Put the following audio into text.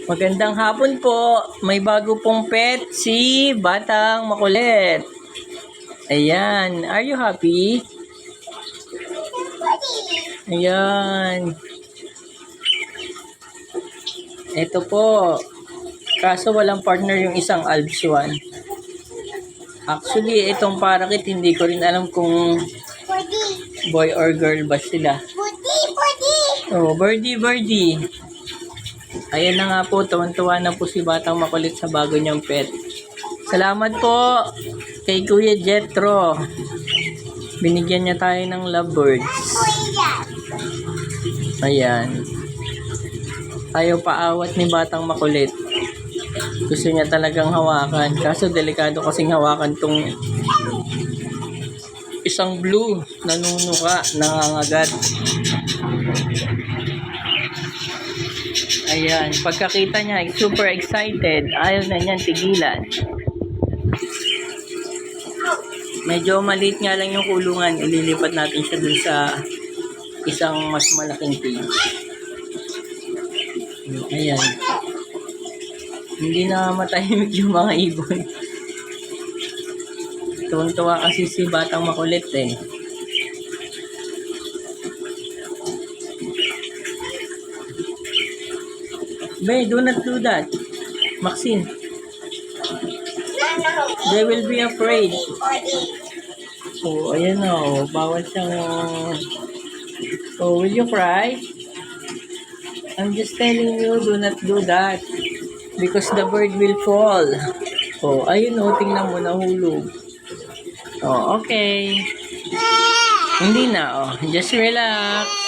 Magandang hapon po. May bago pong pet si Batang Makulit. Ayan. Are you happy? Ayan. Ito po. Kaso walang partner yung isang Alps 1. Actually, itong parakit hindi ko rin alam kung boy or girl ba sila. Oh, birdie. Ayan na nga po, tuwan-tuwa na po si Batang Makulit sa bago niyang pet. Salamat po kay Kuya Jetro. Binigyan niya tayo ng lovebirds. Ayan. Ayaw paawat ni Batang Makulit. Gusto niya talagang hawakan. Kaso delikado kasing hawakan tong isang blue. Nanunuka, nangangagat. Ayan, pagkakita niya, super excited. Ayaw na niyan tigilan. Medyo maliit nga lang yung kulungan. Ililipat natin siya dun sa isang mas malaking cage. Ayan. Hindi na matahimik yung mga ibon. Tuwang-tuwa kasi si Batang Makulit eh. Bay, do not do that. Maxine. They will be afraid. Oh, ayan na. Oh. Bawal siyang... Oh, will you cry? I'm just telling you, do not do that. Because the bird will fall. Oh, ayun oh. Tingnan mo, nahulog. Oh, okay. Hindi na. Oh, just relax.